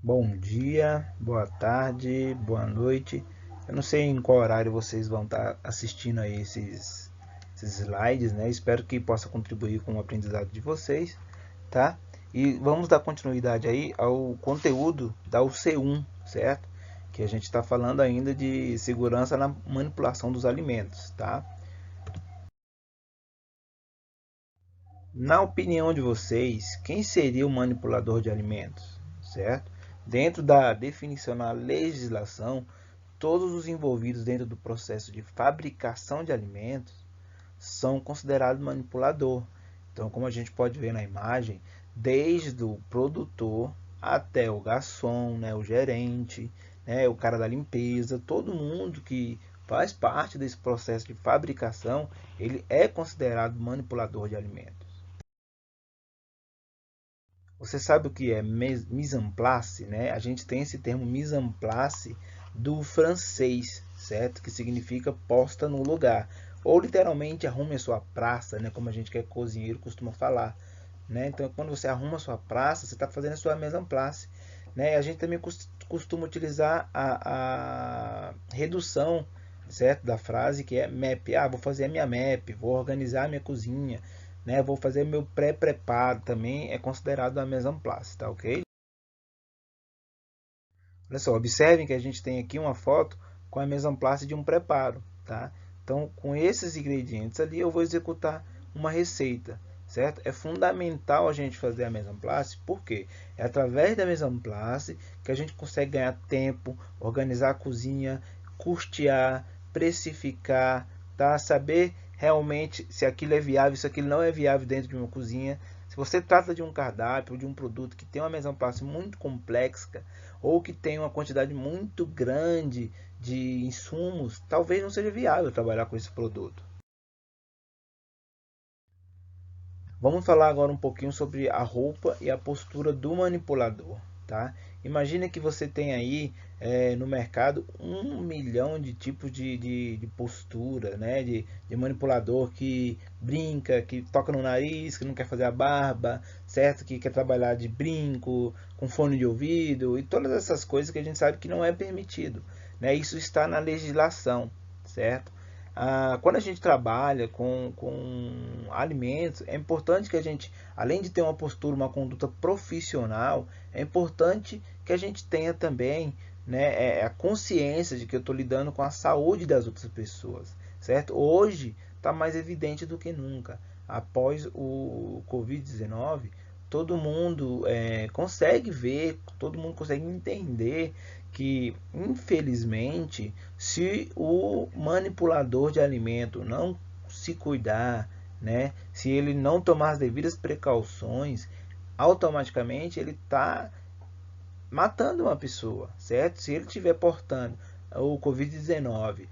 Bom dia, boa tarde, boa noite. Eu não sei em qual horário vocês vão estar assistindo aí esses slides, né? Espero que possa contribuir com o aprendizado de vocês, tá? E vamos dar continuidade aí ao conteúdo da UC1, certo? Que a gente está falando ainda de segurança na manipulação dos alimentos, tá? Na opinião de vocês, quem seria o manipulador de alimentos, certo? Dentro da definição na legislação, todos os envolvidos dentro do processo de fabricação de alimentos são considerados manipulador. Então, como a gente pode ver na imagem, desde o produtor até o garçom, né, o gerente, né, o cara da limpeza, todo mundo que faz parte desse processo de fabricação, ele é considerado manipulador de alimentos. Você sabe o que é mise en place, né? A gente tem esse termo mise en place do francês, certo? Que significa posta no lugar. Ou literalmente arrume a sua praça, né? Como a gente que é cozinheiro costuma falar, né? Então, quando você arruma a sua praça, você está fazendo a sua mise en place, né? A gente também costuma utilizar a redução, certo? Da frase que é map. Ah, vou fazer a minha map, vou organizar a minha cozinha, né? Vou fazer meu pré-preparo, também é considerado a mise en place, tá ok? Olha só, observem que a gente tem aqui uma foto com a mise en place de um preparo, tá? Então, com esses ingredientes ali, eu vou executar uma receita, certo? É fundamental a gente fazer a mise en place, porque é através da mise en place que a gente consegue ganhar tempo, organizar a cozinha, custear, precificar, tá? Saber realmente se aquilo é viável, se aquilo não é viável dentro de uma cozinha. Se você trata de um cardápio, de um produto que tem uma mise en place muito complexa, ou que tem uma quantidade muito grande de insumos, talvez não seja viável trabalhar com esse produto. Vamos falar agora um pouquinho sobre a roupa e a postura do manipulador, tá? Imagina que você tem aí no mercado 1 milhão de tipos de postura, né? De manipulador que brinca, que toca no nariz, que não quer fazer a barba, certo? Que quer trabalhar de brinco, com fone de ouvido e todas essas coisas que a gente sabe que não é permitido, né? Isso está na legislação, certo? Quando a gente trabalha com alimentos, é importante que a gente, além de ter uma postura, uma conduta profissional, é importante que a gente tenha também, né, a consciência de que eu estou lidando com a saúde das outras pessoas, certo? Hoje está mais evidente do que nunca. Após o Covid-19, todo mundo consegue ver, todo mundo consegue entender que, infelizmente, se o manipulador de alimento não se cuidar, né, se ele não tomar as devidas precauções, automaticamente ele está matando uma pessoa, certo? Se ele estiver portando o Covid-19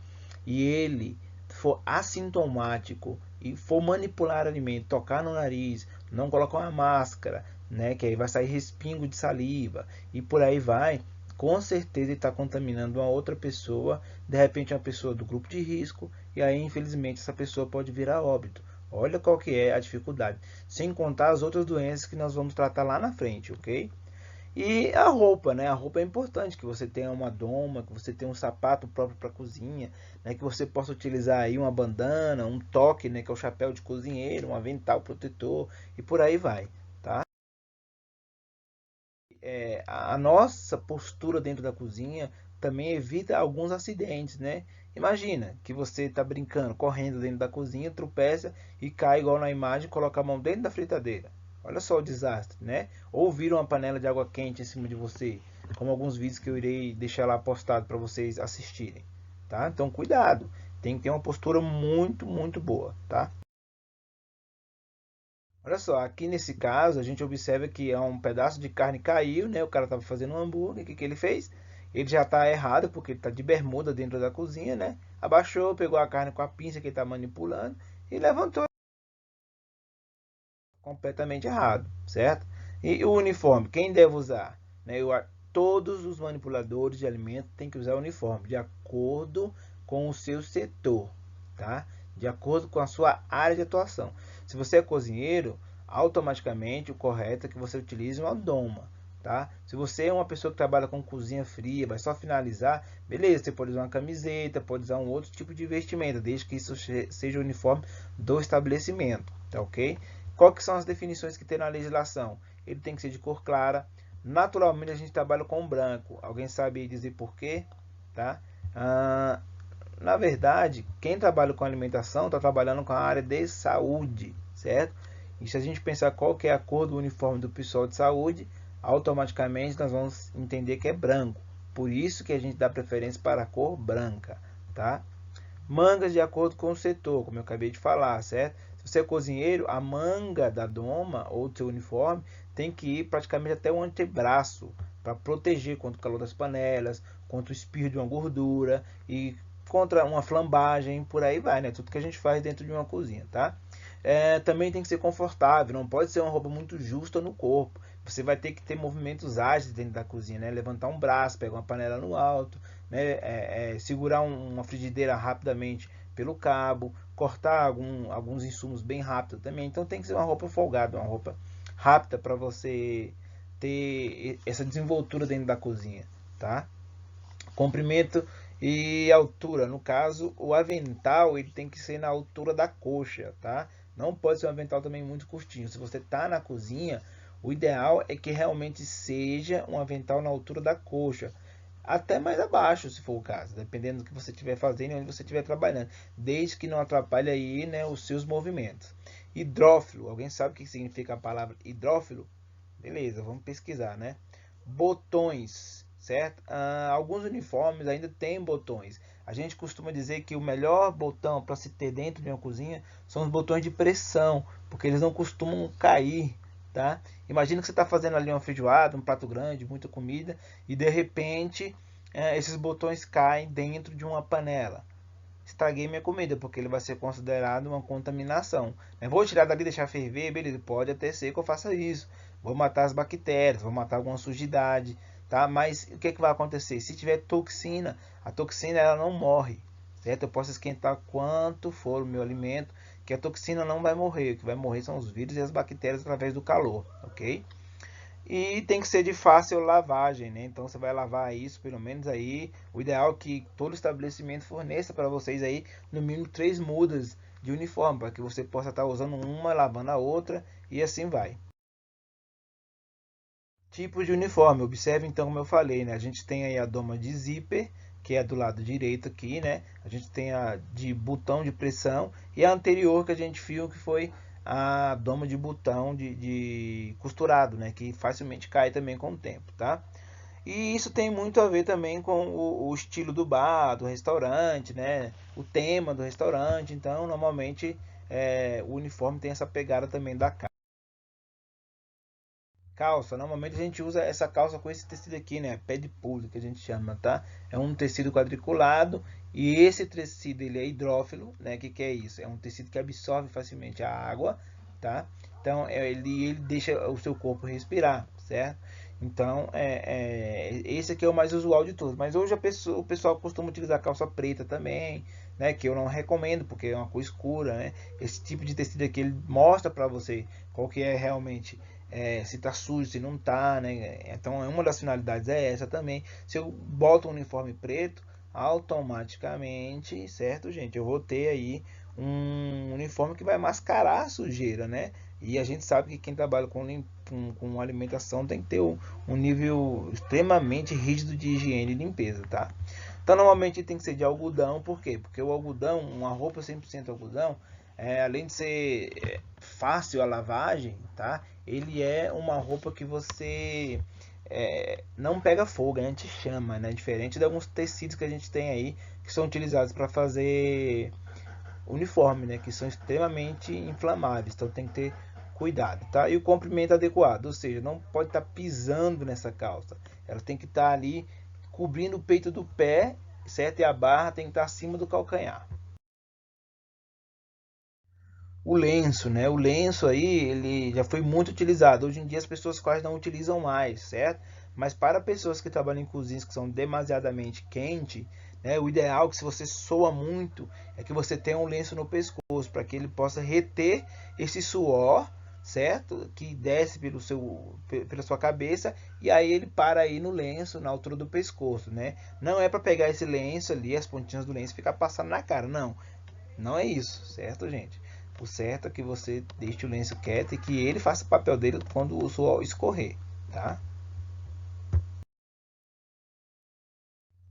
e ele for assintomático e for manipular alimento, tocar no nariz, não colocar uma máscara, né, que aí vai sair respingo de saliva e por aí vai, com certeza ele está contaminando uma outra pessoa, de repente uma pessoa do grupo de risco, e aí infelizmente essa pessoa pode vir a óbito. Olha qual que é a dificuldade, sem contar as outras doenças que nós vamos tratar lá na frente, ok? E a roupa, né? A roupa é importante, que você tenha uma doma, que você tenha um sapato próprio para cozinha, né? Que você possa utilizar aí uma bandana, um toque, né? Que é o chapéu de cozinheiro, um avental protetor e por aí vai, tá? A nossa postura dentro da cozinha também evita alguns acidentes, né? Imagina que você está brincando, correndo dentro da cozinha, tropeça e cai igual na imagem, coloca a mão dentro da fritadeira. Olha só o desastre, né? Ou vira uma panela de água quente em cima de você, como alguns vídeos que eu irei deixar lá postado para vocês assistirem, tá? Então cuidado, tem que ter uma postura muito, muito boa, tá? Olha só, aqui nesse caso a gente observa que é um pedaço de carne caiu, né? O cara estava fazendo um hambúrguer, o que ele fez? Ele já está errado porque ele está de bermuda dentro da cozinha, né? Abaixou, pegou a carne com a pinça que ele está manipulando e levantou completamente errado, certo? E o uniforme, quem deve usar? Né? Todos os manipuladores de alimentos têm que usar o uniforme de acordo com o seu setor, tá? De acordo com a sua área de atuação. Se você é cozinheiro, automaticamente o correto é que você utilize uma doma, tá? Se você é uma pessoa que trabalha com cozinha fria, vai só finalizar, beleza, você pode usar uma camiseta, pode usar um outro tipo de vestimenta, desde que isso seja o uniforme do estabelecimento, tá ok? Qual que são as definições que tem na legislação? Ele tem que ser de cor clara. Naturalmente a gente trabalha com branco. Alguém sabe dizer por quê? Tá? Na verdade, quem trabalha com alimentação está trabalhando com a área de saúde, certo? E se a gente pensar qual que é a cor do uniforme do pessoal de saúde, automaticamente nós vamos entender que é branco. Por isso que a gente dá preferência para a cor branca, tá? Mangas de acordo com o setor, como eu acabei de falar, certo? Se você é cozinheiro, a manga da doma ou do seu uniforme tem que ir praticamente até o antebraço para proteger contra o calor das panelas, contra o espirro de uma gordura e contra uma flambagem, por aí vai, né? Tudo que a gente faz dentro de uma cozinha, tá? Também tem que ser confortável, não pode ser uma roupa muito justa no corpo. Você vai ter que ter movimentos ágeis dentro da cozinha, né? Levantar um braço, pegar uma panela no alto, né? Segurar uma frigideira rapidamente pelo cabo, cortar alguns insumos bem rápido também. Então tem que ser uma roupa folgada, uma roupa rápida para você ter essa desenvoltura dentro da cozinha, tá? Comprimento e altura, no caso, o avental ele tem que ser na altura da coxa, tá? Não pode ser um avental também muito curtinho. Se você está na cozinha, o ideal é que realmente seja um avental na altura da coxa, até mais abaixo, se for o caso, dependendo do que você estiver fazendo e onde você estiver trabalhando, desde que não atrapalhe aí, né, os seus movimentos. Hidrófilo, alguém sabe o que significa a palavra hidrófilo? Beleza, vamos pesquisar, né? Botões, certo? Alguns uniformes ainda têm botões. A gente costuma dizer que o melhor botão para se ter dentro de uma cozinha são os botões de pressão, porque eles não costumam cair, tá? Imagina que você está fazendo ali uma feijoada, um prato grande, muita comida, e de repente esses botões caem dentro de uma panela. Estraguei minha comida, porque ele vai ser considerado uma contaminação. Vou tirar dali e deixar ferver, beleza, pode até ser que eu faça isso. Vou matar as bactérias, vou matar alguma sujidade, tá? Mas o que é que vai acontecer? Se tiver toxina, a toxina ela não morre, certo? Eu posso esquentar quanto for o meu alimento, que a toxina não vai morrer. O que vai morrer são os vírus e as bactérias através do calor, ok? E tem que ser de fácil lavagem, né? Então você vai lavar isso pelo menos aí. O ideal é que todo estabelecimento forneça para vocês aí no mínimo 3 mudas de uniforme, para que você possa estar usando uma, lavando a outra e assim vai. Tipos de uniforme. Observe então como eu falei, né? A gente tem aí a doma de zíper, que é do lado direito aqui, né? A gente tem a de botão de pressão e a anterior que a gente viu que foi a doma de botão de costurado, né? Que facilmente cai também com o tempo, tá? E isso tem muito a ver também com o estilo do bar, do restaurante, né? O tema do restaurante. Então, normalmente, o uniforme tem essa pegada também da calça. Normalmente a gente usa essa calça com esse tecido aqui, né? Pé de pulo, que a gente chama, tá? É um tecido quadriculado e esse tecido ele é hidrófilo, né? Que é isso? É um tecido que absorve facilmente a água, tá? Então ele deixa o seu corpo respirar, certo? Então esse aqui é o mais usual de todos. Mas hoje o pessoal costuma utilizar calça preta também, né? Que eu não recomendo porque é uma cor escura, né? Esse tipo de tecido aqui ele mostra para você qual que é realmente se tá sujo, se não tá, né? Então uma das finalidades é essa também. Se eu boto um uniforme preto, automaticamente, certo, gente? Eu vou ter aí um uniforme que vai mascarar a sujeira, né? E a gente sabe que quem trabalha com alimentação tem que ter um nível extremamente rígido de higiene e limpeza, tá? Então normalmente tem que ser de algodão, por quê? Porque o algodão, uma roupa 100% algodão, além de ser fácil a lavagem, tá? Ele é uma roupa que você não pega fogo, a gente chama, né? Diferente de alguns tecidos que a gente tem aí que são utilizados para fazer uniforme, né? Que são extremamente inflamáveis, então tem que ter cuidado, tá? E o comprimento adequado, ou seja, não pode estar pisando nessa calça, ela tem que estar ali cobrindo o peito do pé, certo? E a barra tem que estar acima do calcanhar. O lenço, né? O lenço aí, ele já foi muito utilizado. Hoje em dia as pessoas quase não utilizam mais, certo? Mas para pessoas que trabalham em cozinhas que são demasiadamente quentes, né? O ideal é que se você soa muito, é que você tenha um lenço no pescoço, para que ele possa reter esse suor, certo? Que desce pela sua cabeça e aí ele para aí no lenço, na altura do pescoço, né? Não é para pegar esse lenço ali, as pontinhas do lenço e ficar passando na cara, não. Não é isso, certo, gente? O certo é que você deixe o lenço quieto e que ele faça o papel dele quando o suor escorrer, tá?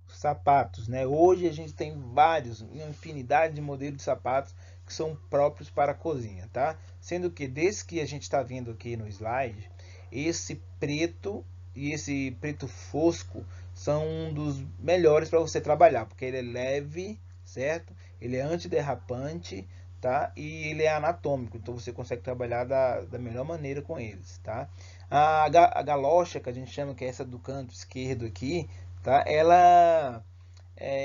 Sapatos, né? Hoje a gente tem vários, uma infinidade de modelos de sapatos que são próprios para a cozinha, tá? Sendo que desde que a gente está vendo aqui no slide, esse preto e esse preto fosco são um dos melhores para você trabalhar, porque ele é leve, certo? Ele é antiderrapante, tá? E ele é anatômico, então você consegue trabalhar da melhor maneira com eles, tá? A galocha, que a gente chama que é essa do canto esquerdo aqui, tá? Ela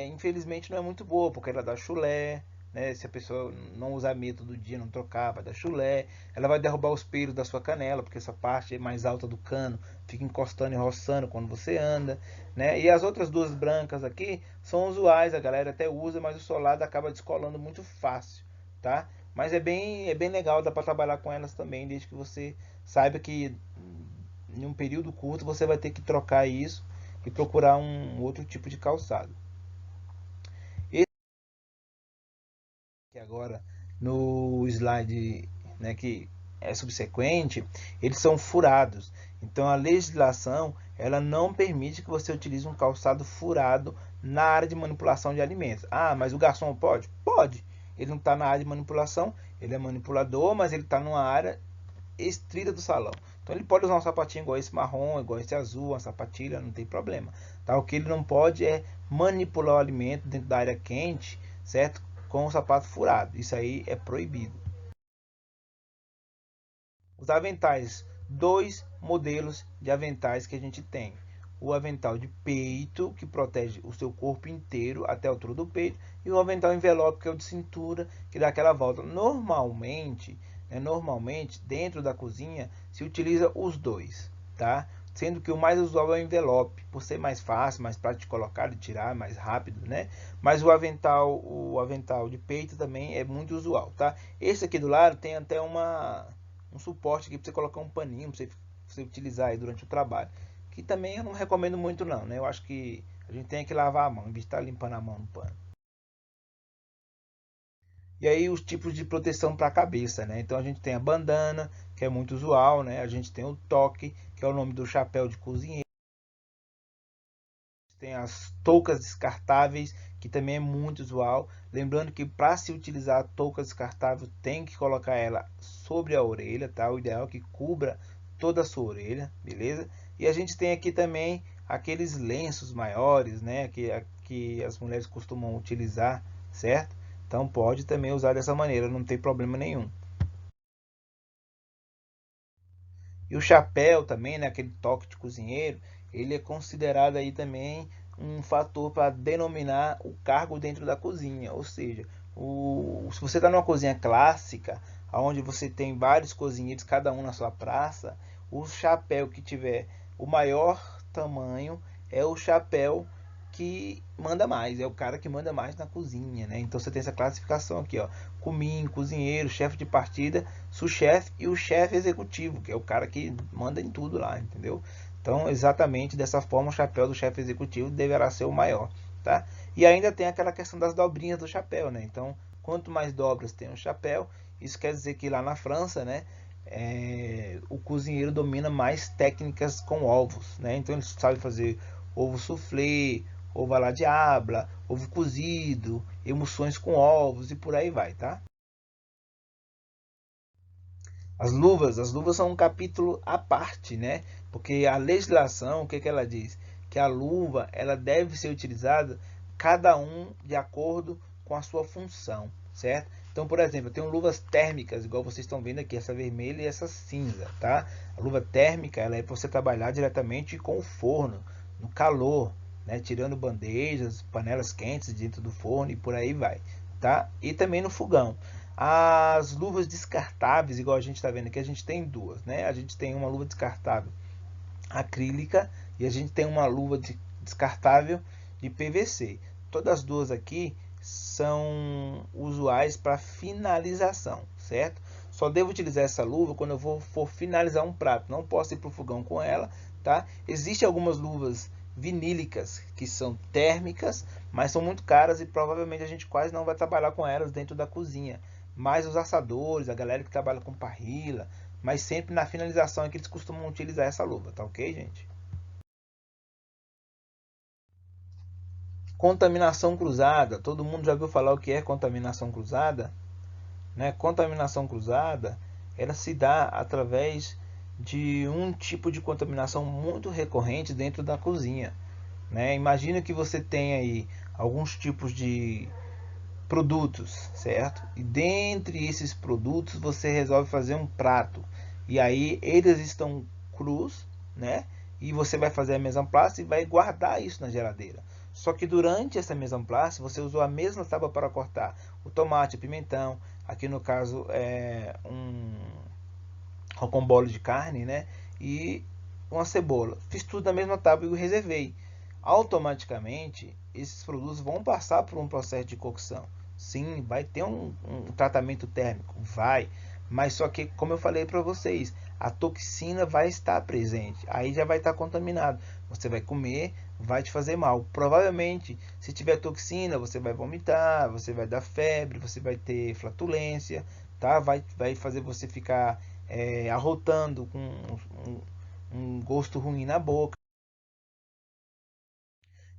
infelizmente não é muito boa, porque ela dá chulé, né? Se a pessoa não usar meia todo dia, não trocar, vai dar chulé. Ela vai derrubar os pelos da sua canela, porque essa parte mais alta do cano fica encostando e roçando quando você anda, né? E as outras duas brancas aqui são usuais, a galera até usa, mas o solado acaba descolando muito fácil, tá? Mas é bem legal, dá para trabalhar com elas também, desde que você saiba que em um período curto você vai ter que trocar isso e procurar um outro tipo de calçado. Que agora no slide, né, que é subsequente, eles são furados. Então a legislação ela não permite que você utilize um calçado furado na área de manipulação de alimentos. Ah, mas o garçom pode? Pode. Ele não está na área de manipulação, ele é manipulador, mas ele está numa área estrita do salão. Então ele pode usar um sapatinho igual esse marrom, igual esse azul, uma sapatilha, não tem problema. Tá? O que ele não pode é manipular o alimento dentro da área quente, certo? Com o sapato furado. Isso aí é proibido. Os aventais, dois modelos de aventais que a gente tem. O avental de peito, que protege o seu corpo inteiro até a altura do peito, e o avental envelope, que é o de cintura, que dá aquela volta. Normalmente, dentro da cozinha, se utiliza os dois, tá? Sendo que o mais usual é o envelope, por ser mais fácil, mais prático de colocar e tirar, mais rápido, né? Mas o avental de peito também é muito usual, tá? Esse aqui do lado tem até um suporte aqui para você colocar um paninho para você utilizar aí durante o trabalho. Que também eu não recomendo muito não, né? Eu acho que a gente tem que lavar a mão, em vez de estar limpando a mão no pano. E aí os tipos de proteção para a cabeça, né? Então a gente tem a bandana, que é muito usual, né? A gente tem o toque, que é o nome do chapéu de cozinheiro. Tem as toucas descartáveis, que também é muito usual. Lembrando que para se utilizar a touca descartável, tem que colocar ela sobre a orelha, tá? O ideal é que cubra toda a sua orelha, beleza? E a gente tem aqui também aqueles lenços maiores, né? Que as mulheres costumam utilizar, certo? Então pode também usar dessa maneira, não tem problema nenhum. E o chapéu também, né, aquele toque de cozinheiro, ele é considerado aí também um fator para denominar o cargo dentro da cozinha. Ou seja, se você está numa cozinha clássica, onde você tem vários cozinheiros, cada um na sua praça, o chapéu que tiver o maior tamanho é o chapéu que manda mais, é o cara que manda mais na cozinha, né? Então você tem essa classificação aqui, ó: comin, cozinheiro, chefe de partida, sous-chefe e o chefe executivo, que é o cara que manda em tudo lá, entendeu? Então, exatamente dessa forma, o chapéu do chefe executivo deverá ser o maior, tá? E ainda tem aquela questão das dobrinhas do chapéu, né? Então, quanto mais dobras tem o chapéu, isso quer dizer que lá na França, né, o cozinheiro domina mais técnicas com ovos, né? Então ele sabe fazer ovo soufflé, ovo à la diabla, ovo cozido, emulsões com ovos e por aí vai, tá? As luvas são um capítulo à parte, né? Porque a legislação, o que que ela diz? Que a luva, ela deve ser utilizada cada um de acordo com a sua função, certo? Então, por exemplo, eu tenho luvas térmicas, igual vocês estão vendo aqui, essa vermelha e essa cinza, tá? A luva térmica, ela é para você trabalhar diretamente com o forno, no calor, né? Tirando bandejas, panelas quentes dentro do forno e por aí vai, tá? E também no fogão. As luvas descartáveis, igual a gente está vendo aqui, a gente tem duas, né? A gente tem uma luva descartável acrílica e a gente tem uma luva descartável de PVC. Todas as duas aqui são usuais para finalização, certo? Só devo utilizar essa luva quando eu for finalizar um prato. Não posso ir para o fogão com ela, tá? Existem algumas luvas vinílicas que são térmicas, mas são muito caras e provavelmente a gente quase não vai trabalhar com elas dentro da cozinha. Mas os assadores, a galera que trabalha com parrilla, mas sempre na finalização é que eles costumam utilizar essa luva, tá ok, gente? Contaminação cruzada. Todo mundo já ouviu falar o que é contaminação cruzada? Né? Contaminação cruzada, ela se dá através de um tipo de contaminação muito recorrente dentro da cozinha. Né? Imagina que você tem aí alguns tipos de produtos, certo? E dentre esses produtos você resolve fazer um prato. E aí eles estão crus, né? E você vai fazer a mise en place e vai guardar isso na geladeira. Só que durante essa mise en place você usou a mesma tábua para cortar o tomate, o pimentão, aqui no caso é um rocambole de carne, né? E uma cebola. Fiz tudo na mesma tábua e o reservei. Automaticamente, esses produtos vão passar por um processo de cocção. Sim, vai ter um tratamento térmico, vai. Mas só que, como eu falei para vocês, a toxina vai estar presente. Aí já vai estar contaminado. Você vai comer, vai te fazer mal. Provavelmente, se tiver toxina, você vai vomitar, você vai dar febre, você vai ter flatulência, tá? Vai fazer você ficar arrotando com um gosto ruim na boca.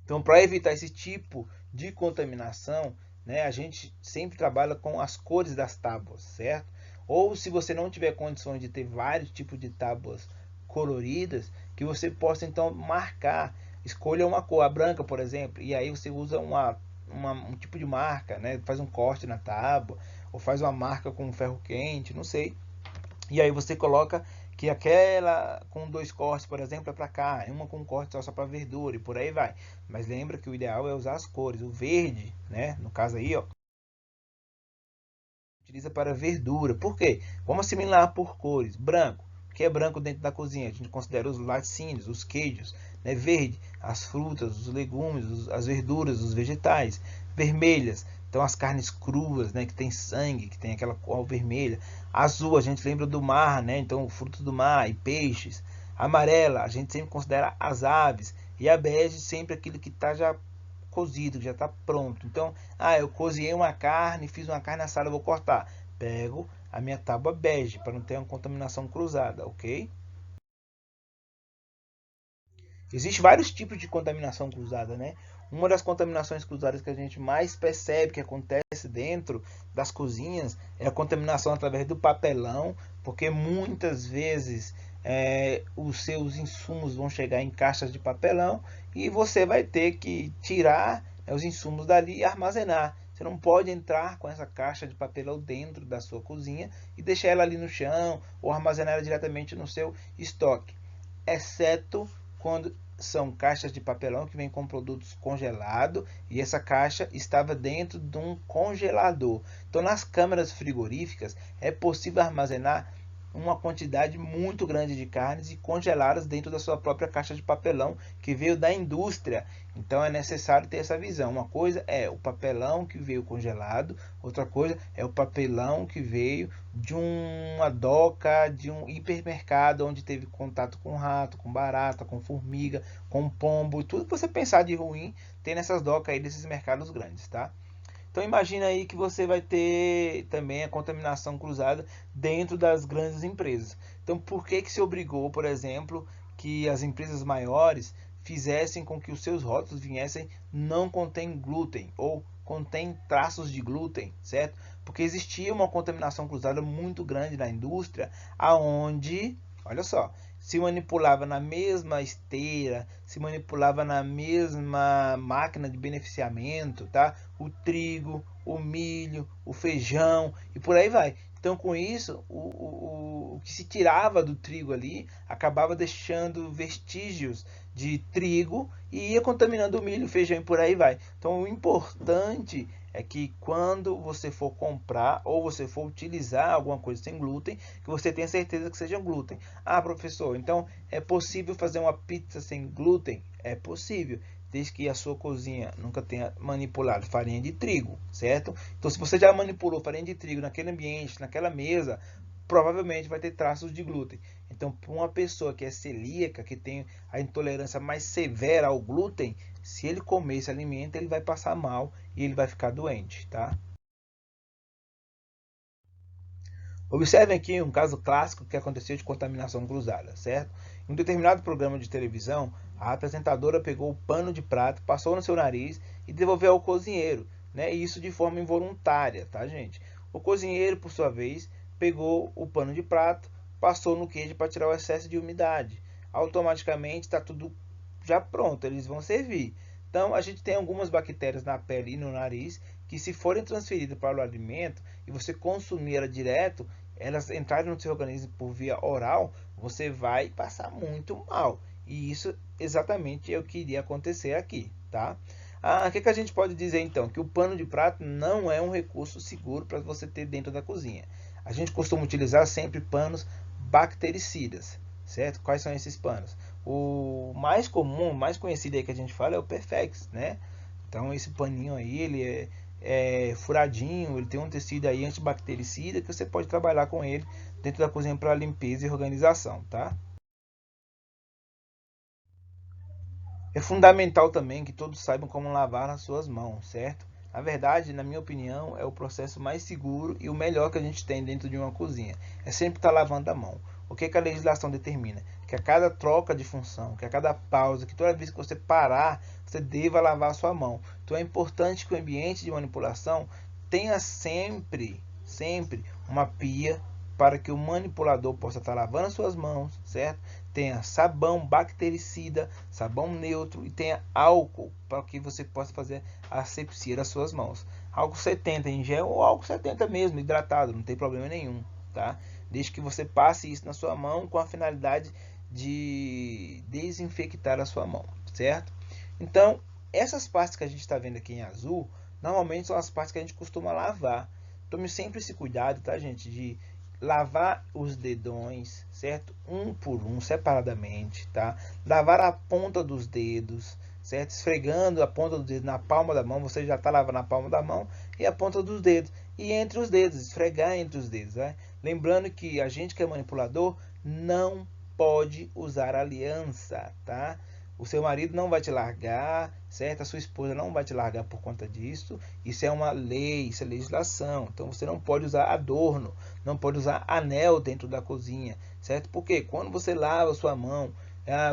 Então, para evitar esse tipo de contaminação, né, a gente sempre trabalha com as cores das tábuas, certo? Ou se você não tiver condições de ter vários tipos de tábuas coloridas, que você possa então marcar, escolha uma cor, a branca, por exemplo, e aí você usa um tipo de marca, né, faz um corte na tábua, ou faz uma marca com ferro quente, não sei. E aí você coloca que aquela com dois cortes, por exemplo, é para cá, uma com um corte só para verdura e por aí vai. Mas lembra que o ideal é usar as cores. O verde, né, no caso aí, ó, utiliza para verdura. Por quê? Vamos assimilar por cores. Branco. O que é branco dentro da cozinha? A gente considera os laticínios, os queijos. Né? Verde, as frutas, os legumes, as verduras, os vegetais. Vermelhas, então as carnes cruas, né? Que tem sangue, que tem aquela cor vermelha. Azul, a gente lembra do mar, né? Então frutos do mar e peixes. Amarela, a gente sempre considera as aves. E a bege, sempre aquilo que está já cozido, que já está pronto. Então, eu cozinhei uma carne, fiz uma carne assada, eu vou cortar. Pego a minha tábua bege para não ter uma contaminação cruzada, ok? Existem vários tipos de contaminação cruzada, né? Uma das contaminações cruzadas que a gente mais percebe que acontece dentro das cozinhas é a contaminação através do papelão, porque muitas vezes os seus insumos vão chegar em caixas de papelão e você vai ter que tirar, né, os insumos dali e armazenar. Você não pode entrar com essa caixa de papelão dentro da sua cozinha e deixar ela ali no chão ou armazenar ela diretamente no seu estoque, exceto quando são caixas de papelão que vêm com produtos congelados e essa caixa estava dentro de um congelador. Então, nas câmaras frigoríficas é possível armazenar uma quantidade muito grande de carnes e congeladas dentro da sua própria caixa de papelão que veio da indústria. Então é necessário ter essa visão. Uma coisa é o papelão que veio congelado, outra coisa é o papelão que veio de uma doca, de um hipermercado onde teve contato com rato, com barata, com formiga, com pombo, e tudo que você pensar de ruim tem nessas docas aí desses mercados grandes, tá? Então imagina aí que você vai ter também a contaminação cruzada dentro das grandes empresas. Então por que que se obrigou, por exemplo, que as empresas maiores fizessem com que os seus rótulos viessem não contém glúten ou contém traços de glúten, certo? Porque existia uma contaminação cruzada muito grande na indústria, aonde, olha só, se manipulava na mesma esteira, se manipulava na mesma máquina de beneficiamento, tá? O trigo, o milho, o feijão e por aí vai. Então, com isso, o que se tirava do trigo ali acabava deixando vestígios de trigo e ia contaminando o milho, o feijão e por aí vai. Então, o importante é que quando você for comprar ou você for utilizar alguma coisa sem glúten, que você tenha certeza que seja glúten. Ah, professor, então é possível fazer uma pizza sem glúten? É possível, desde que a sua cozinha nunca tenha manipulado farinha de trigo, certo? Então, se você já manipulou farinha de trigo naquele ambiente, naquela mesa, provavelmente vai ter traços de glúten. Então, para uma pessoa que é celíaca, que tem a intolerância mais severa ao glúten, se ele comer esse alimento, ele vai passar mal e ele vai ficar doente, tá? Observem aqui um caso clássico que aconteceu de contaminação cruzada, certo? Em um determinado programa de televisão, a apresentadora pegou o pano de prato, passou no seu nariz e devolveu ao cozinheiro, né? Isso de forma involuntária, tá, gente? O cozinheiro, por sua vez, pegou o pano de prato, passou no queijo para tirar o excesso de umidade. Automaticamente está tudo já pronto, eles vão servir. Então, a gente tem algumas bactérias na pele e no nariz que, se forem transferidas para o alimento e você consumir ela direto, elas entrarem no seu organismo por via oral, você vai passar muito mal. E isso exatamente é o que iria acontecer aqui, tá? O que a gente pode dizer então? Que o pano de prato não é um recurso seguro para você ter dentro da cozinha. A gente costuma utilizar sempre panos bactericidas, certo? Quais são esses panos? O mais comum, mais conhecido aí que a gente fala é o Perfex, né? Então esse paninho aí, ele é furadinho, ele tem um tecido aí antibactericida que você pode trabalhar com ele dentro da cozinha para limpeza e organização, tá? É fundamental também que todos saibam como lavar as suas mãos, certo? Na verdade, na minha opinião, é o processo mais seguro e o melhor que a gente tem dentro de uma cozinha. É sempre estar lavando a mão. O que a legislação determina? Que a cada troca de função, que a cada pausa, que toda vez que você parar, você deva lavar a sua mão. Então é importante que o ambiente de manipulação tenha sempre uma pia para que o manipulador possa estar lavando as suas mãos, certo? Tenha sabão bactericida, sabão neutro e tenha álcool para que você possa fazer a asepsia das suas mãos. Álcool 70 em gel ou álcool 70 mesmo, hidratado, não tem problema nenhum, tá? Desde que você passe isso na sua mão com a finalidade de desinfectar a sua mão, certo? Então, essas partes que a gente está vendo aqui em azul, normalmente são as partes que a gente costuma lavar. Tome sempre esse cuidado, tá, gente, de lavar os dedões, certo? Um por um, separadamente, tá? Lavar a ponta dos dedos, certo? Esfregando a ponta do dedo na palma da mão, você já está lavando a palma da mão e a ponta dos dedos. E entre os dedos, esfregar entre os dedos, né? Lembrando que a gente que é manipulador não pode usar aliança, tá? O seu marido não vai te largar, certo? A sua esposa não vai te largar por conta disso. Isso é uma lei, isso é legislação. Então você não pode usar adorno, não pode usar anel dentro da cozinha, certo? Porque quando você lava a sua mão,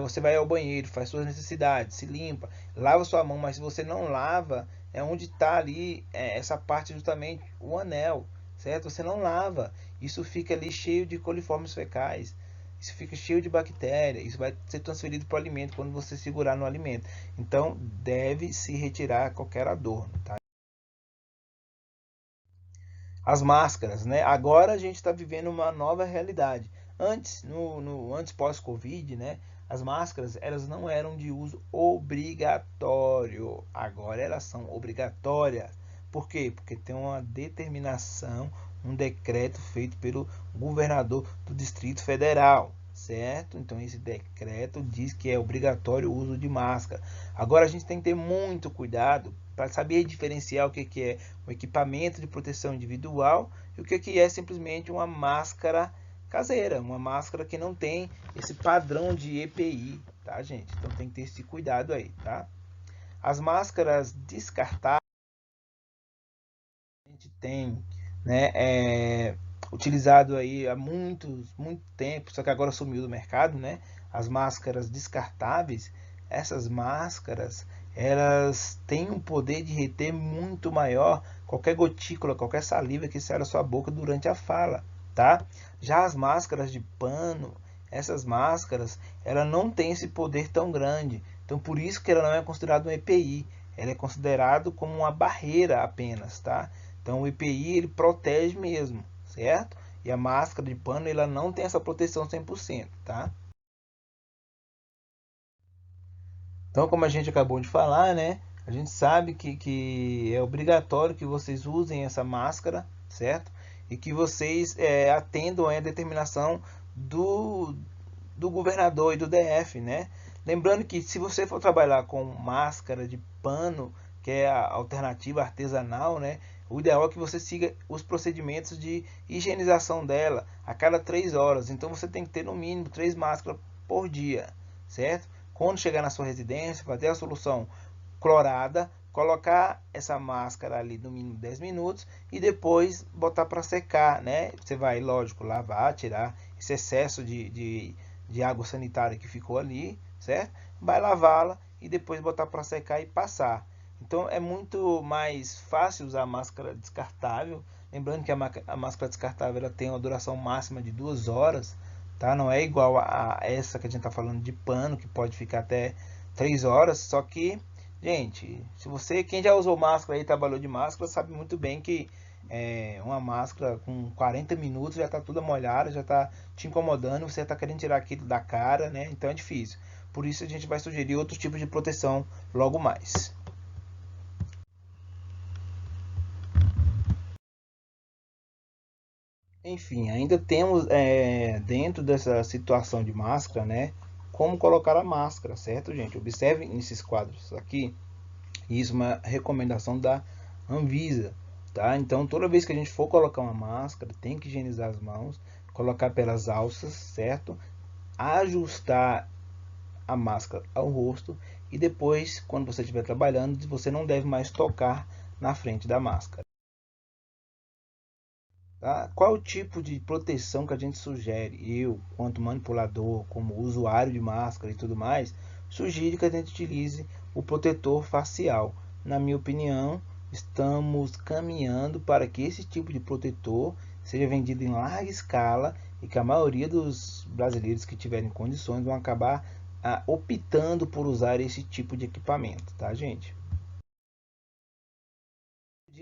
você vai ao banheiro, faz suas necessidades, se limpa, lava sua mão, mas se você não lava, é onde está ali essa parte justamente, o anel, certo? Você não lava, isso fica ali cheio de coliformes fecais. Isso fica cheio de bactéria, isso vai ser transferido para o alimento quando você segurar no alimento. Então, deve se retirar qualquer adorno, tá? As máscaras, né? Agora a gente está vivendo uma nova realidade. Antes pós-Covid, né? As máscaras, elas não eram de uso obrigatório. Agora elas são obrigatórias. Por quê? Porque tem uma determinação, um decreto feito pelo governador do Distrito Federal, certo? Então esse decreto diz que é obrigatório o uso de máscara. Agora a gente tem que ter muito cuidado para saber diferenciar o que é um equipamento de proteção individual e o que é simplesmente uma máscara caseira, uma máscara que não tem esse padrão de EPI, tá, gente? Então tem que ter esse cuidado aí, tá? As máscaras descartáveis a gente tem, né, utilizado aí há muito tempo, só que agora sumiu do mercado, né? As máscaras descartáveis, essas máscaras, elas têm um poder de reter muito maior qualquer gotícula, qualquer saliva que saia da sua boca durante a fala, tá? Já as máscaras de pano, essas máscaras, ela não tem esse poder tão grande. Então por isso que ela não é considerada um EPI, ela é considerado como uma barreira apenas, tá? Então o EPI ele protege mesmo, certo? E a máscara de pano ela não tem essa proteção 100%, tá? Então, como a gente acabou de falar, né? A gente sabe que é obrigatório que vocês usem essa máscara, certo? E que vocês atendam à determinação do, do governador e do DF, né? Lembrando que se você for trabalhar com máscara de pano, que é a alternativa artesanal, né? O ideal é que você siga os procedimentos de higienização dela a cada 3 horas. Então você tem que ter no mínimo 3 máscaras por dia, certo? Quando chegar na sua residência, fazer a solução clorada, colocar essa máscara ali no mínimo 10 minutos e depois botar para secar, né? Você vai, lógico, lavar, tirar esse excesso de água sanitária que ficou ali, certo? Vai lavá-la e depois botar para secar e passar. Então é muito mais fácil usar a máscara descartável. Lembrando que a máscara descartável ela tem uma duração máxima de 2 horas, tá? Não é igual a essa que a gente está falando de pano, que pode ficar até 3 horas. Só que, gente, se você, quem já usou máscara e trabalhou de máscara, sabe muito bem que uma máscara com 40 minutos já está toda molhada, já está te incomodando, você está querendo tirar aquilo da cara, né? Então é difícil. Por isso a gente vai sugerir outro tipo de proteção logo mais. Enfim, ainda temos dentro dessa situação de máscara, né? Como colocar a máscara, certo, gente? Observe nesses quadros aqui. Isso é uma recomendação da Anvisa, tá? Então, toda vez que a gente for colocar uma máscara, tem que higienizar as mãos, colocar pelas alças, certo? Ajustar a máscara ao rosto e depois, quando você estiver trabalhando, você não deve mais tocar na frente da máscara. Tá? Qual o tipo de proteção que a gente sugere? Eu, quanto manipulador, como usuário de máscara e tudo mais, sugiro que a gente utilize o protetor facial. Na minha opinião, estamos caminhando para que esse tipo de protetor seja vendido em larga escala e que a maioria dos brasileiros que tiverem condições vão acabar optando por usar esse tipo de equipamento, tá, gente?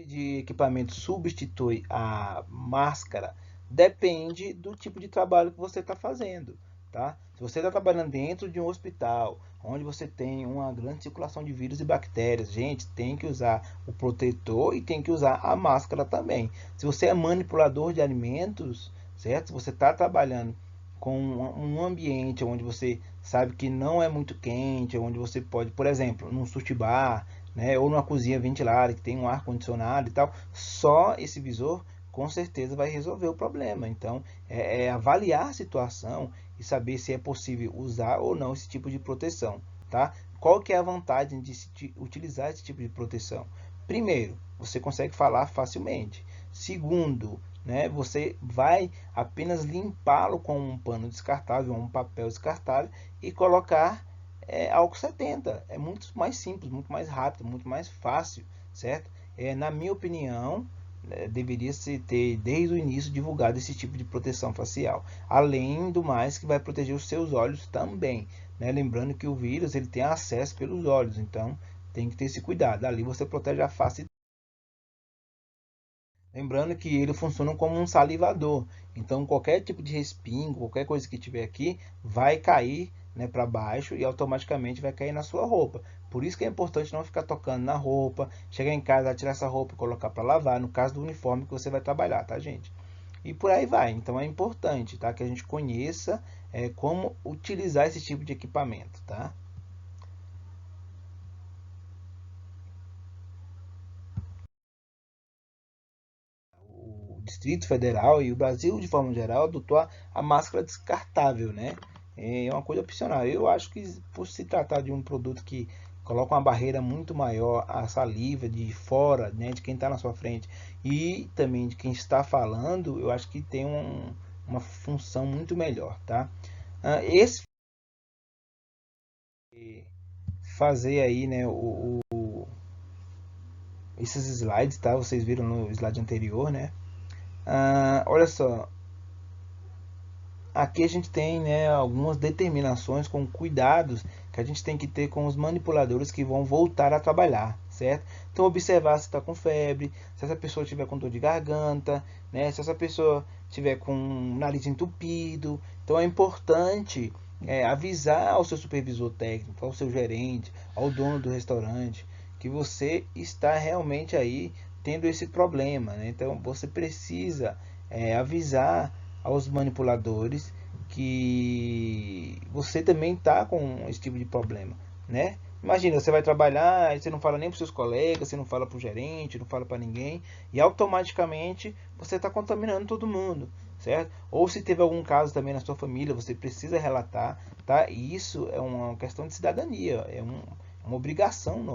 De equipamento substitui a máscara depende do tipo de trabalho que você está fazendo, tá? Se você está trabalhando dentro de um hospital, onde você tem uma grande circulação de vírus e bactérias, gente, tem que usar o protetor e tem que usar a máscara também. Se você é manipulador de alimentos, certo? Se você está trabalhando com um ambiente onde você sabe que não é muito quente, onde você pode, por exemplo, num sushi bar, né, ou numa cozinha ventilada que tem um ar condicionado e tal, só esse visor com certeza vai resolver o problema. Então é avaliar a situação e saber se é possível usar ou não esse tipo de proteção, tá? Qual que é a vantagem de se utilizar esse tipo de proteção? Primeiro, você consegue falar facilmente. Segundo, né, você vai apenas limpá-lo com um pano descartável, um papel descartável e colocar álcool 70. É muito mais simples, muito mais rápido, muito mais fácil, certo? Na minha opinião, deveria se ter desde o início divulgado esse tipo de proteção facial. Além do mais que vai proteger os seus olhos também, né? Lembrando que o vírus ele tem acesso pelos olhos, então tem que ter esse cuidado. Ali você protege a face. Lembrando que ele funciona como um salivador, então qualquer tipo de respingo, qualquer coisa que tiver aqui, vai cair, né, para baixo e automaticamente vai cair na sua roupa. Por isso que é importante não ficar tocando na roupa, chegar em casa, tirar essa roupa e colocar para lavar, no caso do uniforme que você vai trabalhar, tá, gente? E por aí vai. Então é importante, tá, que a gente conheça como utilizar esse tipo de equipamento, tá? O Distrito Federal e o Brasil de forma geral adotou a máscara descartável, né? É uma coisa opcional. Eu acho que por se tratar de um produto que coloca uma barreira muito maior à saliva de fora, né, de quem está na sua frente e também de quem está falando, eu acho que tem uma função muito melhor, tá? Esse fazer aí, né, esses slides, tá? Vocês viram no slide anterior, né? Olha só, aqui a gente tem, né, algumas determinações com cuidados que a gente tem que ter com os manipuladores que vão voltar a trabalhar, certo? Então observar se está com febre, se essa pessoa tiver com dor de garganta, né, se essa pessoa tiver com o nariz entupido. Então é importante avisar ao seu supervisor técnico, ao seu gerente, ao dono do restaurante, que você está realmente aí tendo esse problema, né? Então você precisa avisar aos manipuladores que você também está com esse tipo de problema, né? Imagina, você vai trabalhar, aí você não fala nem para os seus colegas, você não fala para o gerente, não fala para ninguém, e automaticamente você está contaminando todo mundo, certo? Ou se teve algum caso também na sua família, você precisa relatar, tá? E isso é uma questão de cidadania, uma obrigação.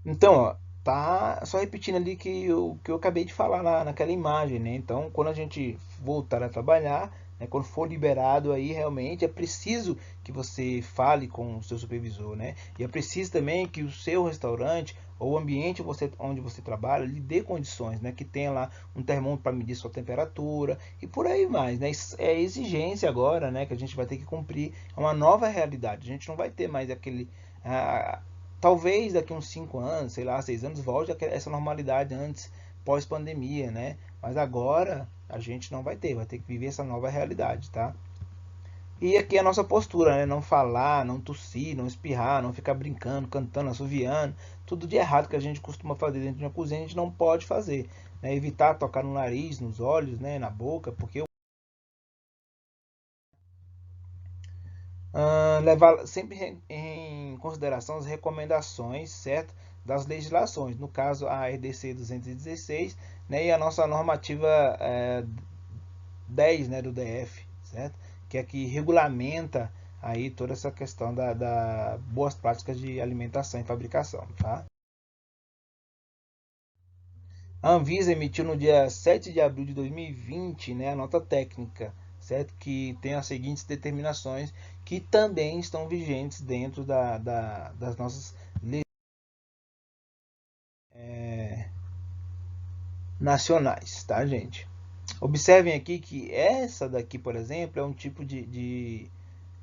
Então, ó, tá só repetindo ali que eu acabei de falar naquela imagem, né? Então, quando a gente voltar a trabalhar, né, quando for liberado aí, realmente é preciso que você fale com o seu supervisor, né? E é preciso também que o seu restaurante ou o ambiente onde você trabalha lhe dê condições, né? Que tenha lá um termômetro para medir sua temperatura e por aí mais, né? Isso é exigência agora, né? Que a gente vai ter que cumprir. É uma nova realidade. A gente não vai ter mais aquele talvez daqui uns 5 anos, sei lá, 6 anos, volte a essa normalidade antes, pós-pandemia, né? Mas agora a gente não vai ter que viver essa nova realidade, tá? E aqui a nossa postura, né? Não falar, não tossir, não espirrar, não ficar brincando, cantando, assoviando, tudo de errado que a gente costuma fazer dentro de uma cozinha, a gente não pode fazer, né? Evitar tocar no nariz, nos olhos, né? Na boca, porque levar sempre em consideração as recomendações, certo, das legislações, no caso a RDC 216, né, e a nossa normativa 10, né, do DF, certo, que é que regulamenta aí toda essa questão da boas práticas de alimentação e fabricação, tá? A Anvisa emitiu no dia 7 de abril de 2020, né, a nota técnica, certo? Que tem as seguintes determinações que também estão vigentes dentro das nossas leis nacionais, tá, gente? Observem aqui que essa daqui, por exemplo, é um tipo de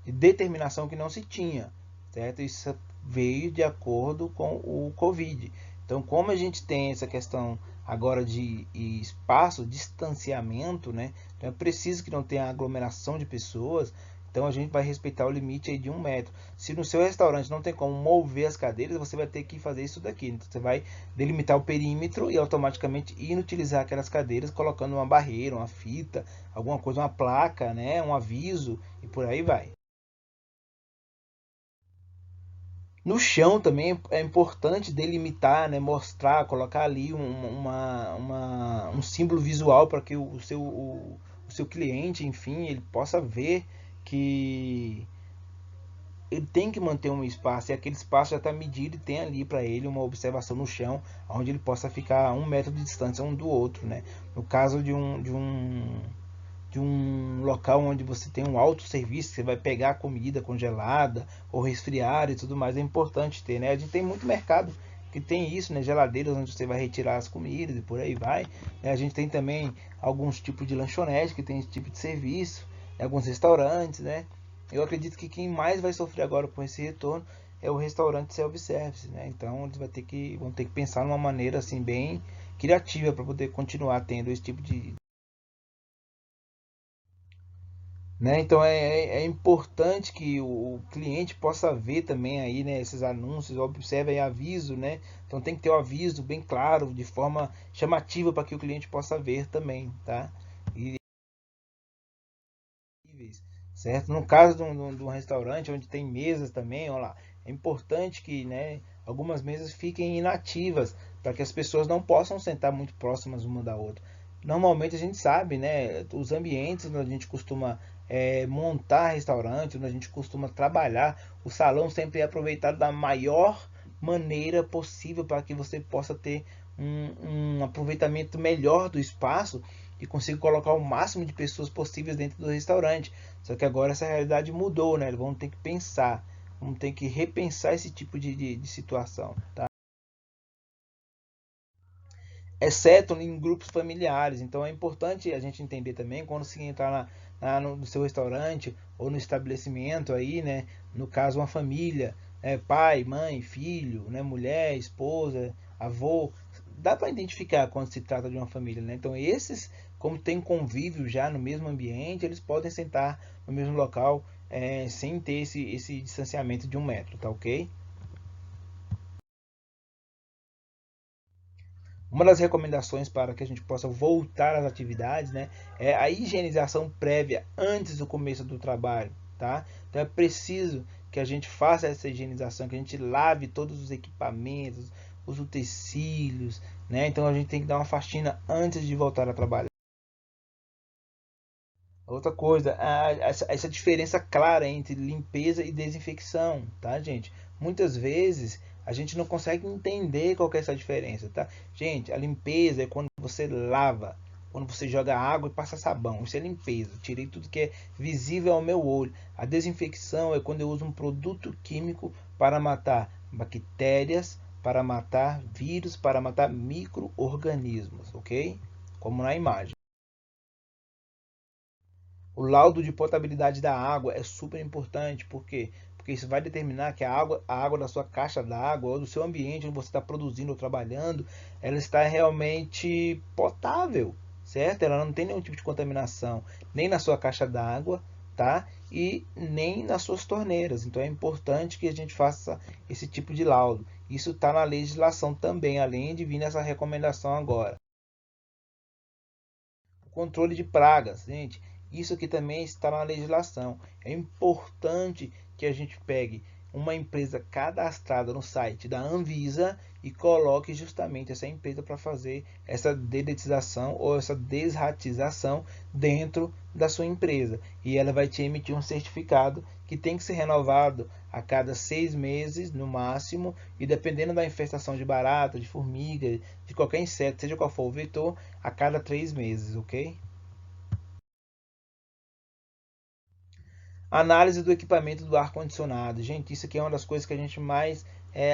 determinação que não se tinha, certo? Isso veio de acordo com o Covid. Então, como a gente tem essa questão agora de espaço, distanciamento, né? Então é preciso que não tenha aglomeração de pessoas. Então a gente vai respeitar o limite aí de 1 metro. Se no seu restaurante não tem como mover as cadeiras, você vai ter que fazer isso daqui. Então você vai delimitar o perímetro e automaticamente inutilizar aquelas cadeiras, colocando uma barreira, uma fita, alguma coisa, uma placa, né? Um aviso e por aí vai. No chão também é importante delimitar, né, mostrar, colocar ali um símbolo visual para que o seu cliente, enfim, ele possa ver que ele tem que manter um espaço e aquele espaço já está medido e tem ali para ele uma observação no chão, onde ele possa ficar a 1 metro de distância um do outro, né? No caso de um local onde você tem um autosserviço, você vai pegar comida congelada ou resfriar e tudo mais, é importante ter, né? A gente tem muito mercado que tem isso, né? Geladeiras onde você vai retirar as comidas e por aí vai. A gente tem também alguns tipos de lanchonete que tem esse tipo de serviço, alguns restaurantes, né? Eu acredito que quem mais vai sofrer agora com esse retorno é o restaurante self-service, né? Então eles vão ter que pensar numa maneira assim bem criativa para poder continuar tendo esse tipo de, né? Então é importante que o cliente possa ver também aí, né, esses anúncios, observe aí aviso, né? Então tem que ter o aviso bem claro, de forma chamativa para que o cliente possa ver também, tá? E certo? No caso de um restaurante onde tem mesas também, olha lá, é importante que, né, algumas mesas fiquem inativas para que as pessoas não possam sentar muito próximas uma da outra. Normalmente a gente sabe, né, os ambientes onde a gente costuma montar restaurante, onde a gente costuma trabalhar, o salão sempre é aproveitado da maior maneira possível para que você possa ter um aproveitamento melhor do espaço e consiga colocar o máximo de pessoas possíveis dentro do restaurante. Só que agora essa realidade mudou, né? Vamos ter que pensar, vamos ter que repensar esse tipo de situação, tá? Exceto em grupos familiares. Então é importante a gente entender também quando se entrar no seu restaurante ou no estabelecimento aí, né? No caso uma família, pai, mãe, filho, né? Mulher, esposa, avô, dá para identificar quando se trata de uma família, né? Então esses, como tem convívio já no mesmo ambiente, eles podem sentar no mesmo local sem ter esse distanciamento de 1 metro, tá ok? Uma das recomendações para que a gente possa voltar às atividades, né, é a higienização prévia antes do começo do trabalho, tá? Então é preciso que a gente faça essa higienização, que a gente lave todos os equipamentos, os utensílios, né? Então a gente tem que dar uma faxina antes de voltar a trabalhar. Outra coisa, essa diferença clara entre limpeza e desinfecção, tá, gente? Muitas vezes a gente não consegue entender qual que é essa diferença, tá? Gente, a limpeza é quando você lava, quando você joga água e passa sabão. Isso é limpeza. Tirei tudo que é visível ao meu olho. A desinfecção é quando eu uso um produto químico para matar bactérias, para matar vírus, para matar micro-organismos, ok? Como na imagem. O laudo de potabilidade da água é super importante, por quê? Porque isso vai determinar que a água da sua caixa d'água ou do seu ambiente onde você está produzindo ou trabalhando, ela está realmente potável, certo? Ela não tem nenhum tipo de contaminação, nem na sua caixa d'água, tá? E nem nas suas torneiras. Então é importante que a gente faça esse tipo de laudo. Isso está na legislação também, além de vir nessa recomendação agora. O controle de pragas, gente, isso aqui também está na legislação. É importante que a gente pegue uma empresa cadastrada no site da Anvisa e coloque justamente essa empresa para fazer essa dedetização ou essa desratização dentro da sua empresa. E ela vai te emitir um certificado que tem que ser renovado a cada 6 meses no máximo, e dependendo da infestação de barata, de formiga, de qualquer inseto, seja qual for o vetor, a cada 3 meses, ok? Análise do equipamento do ar-condicionado. Gente, isso aqui é uma das coisas que a gente mais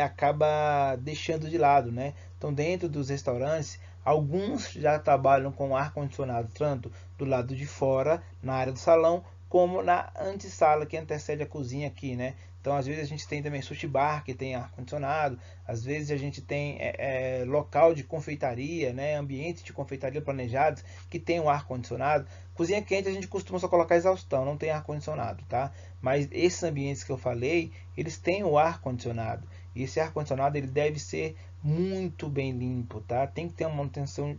acaba deixando de lado, né? Então, dentro dos restaurantes, alguns já trabalham com ar-condicionado, tanto do lado de fora, na área do salão, como na antessala que antecede a cozinha aqui, né? Então, às vezes a gente tem também sushi bar que tem ar-condicionado, às vezes a gente tem local de confeitaria, né? Ambiente de confeitaria planejados que tem o ar-condicionado. Cozinha quente a gente costuma só colocar exaustão, não tem ar-condicionado, tá? Mas esses ambientes que eu falei, eles têm o ar-condicionado. E esse ar-condicionado ele deve ser muito bem limpo, tá? Tem que ter uma manutenção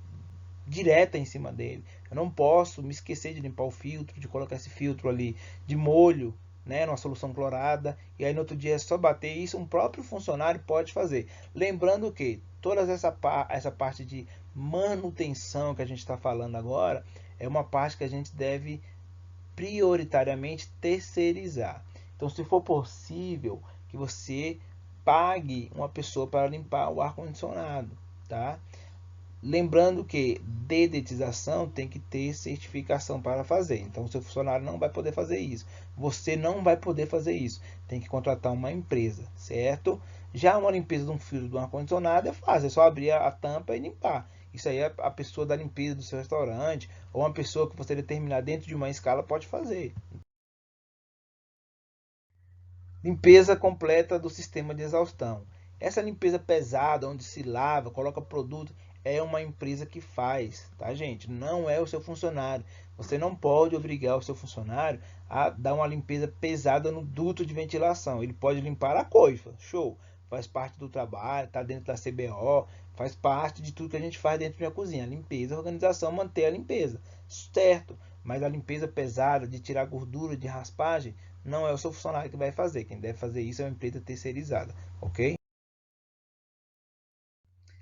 direta em cima dele. Eu não posso me esquecer de limpar o filtro, de colocar esse filtro ali de molho, né, numa solução clorada, e aí no outro dia é só bater. Isso um próprio funcionário pode fazer. Lembrando que toda essa parte de manutenção que a gente está falando agora é uma parte que a gente deve prioritariamente terceirizar. Então, se for possível, que você pague uma pessoa para limpar o ar-condicionado, tá? Lembrando que dedetização tem que ter certificação para fazer. Então, o seu funcionário não vai poder fazer isso. Você não vai poder fazer isso. Tem que contratar uma empresa, certo? Já uma limpeza de um filtro do ar-condicionado é fácil. É só abrir a tampa e limpar. Isso aí a pessoa da limpeza do seu restaurante ou uma pessoa que você determinar dentro de uma escala pode fazer. Limpeza completa do sistema de exaustão. Essa limpeza pesada, onde se lava, coloca produto, é uma empresa que faz, tá, gente? Não é o seu funcionário. Você não pode obrigar o seu funcionário a dar uma limpeza pesada no duto de ventilação. Ele pode limpar a coifa, show. Faz parte do trabalho, tá dentro da CBO, faz parte de tudo que a gente faz dentro de uma cozinha. Limpeza, organização, manter a limpeza, certo? Mas a limpeza pesada de tirar gordura, de raspagem, não é o seu funcionário que vai fazer. Quem deve fazer isso é uma empresa terceirizada, ok?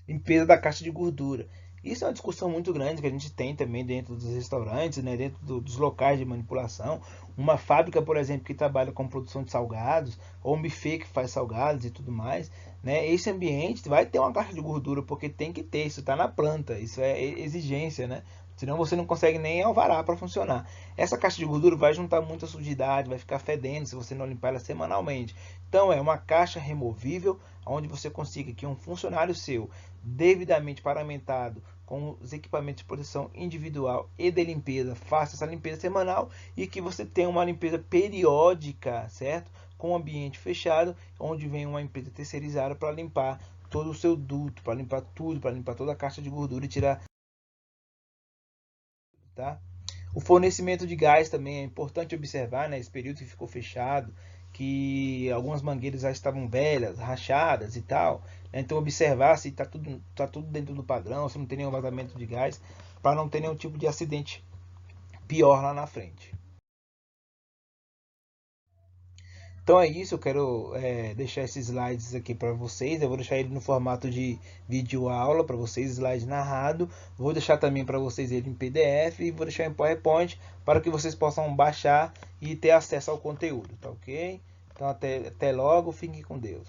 Limpeza da caixa de gordura. Isso é uma discussão muito grande que a gente tem também dentro dos restaurantes, né, dentro dos locais de manipulação. Uma fábrica, por exemplo, que trabalha com produção de salgados, ou um buffet que faz salgados e tudo mais, né, esse ambiente vai ter uma caixa de gordura, porque tem que ter, isso está na planta, isso é exigência, né? Senão você não consegue nem alvará para funcionar. Essa caixa de gordura vai juntar muita sujidade, vai ficar fedendo se você não limpar ela semanalmente. Então é uma caixa removível, onde você consiga que um funcionário seu, devidamente paramentado, com os equipamentos de proteção individual e de limpeza, faça essa limpeza semanal, e que você tenha uma limpeza periódica, certo? Com um ambiente fechado, onde vem uma empresa terceirizada para limpar todo o seu duto, para limpar tudo, para limpar toda a caixa de gordura e tirar, tá? O fornecimento de gás também é importante observar, né? Esse período que ficou fechado, que algumas mangueiras já estavam velhas, rachadas e tal, né? Então observar se tá tudo dentro do padrão, se não tem nenhum vazamento de gás, para não ter nenhum tipo de acidente pior lá na frente. Então é isso, eu quero deixar esses slides aqui para vocês. Eu vou deixar ele no formato de vídeo aula para vocês, slide narrado. Vou deixar também para vocês ele em PDF e vou deixar em PowerPoint para que vocês possam baixar e ter acesso ao conteúdo, tá ok? Então até logo, fiquem com Deus.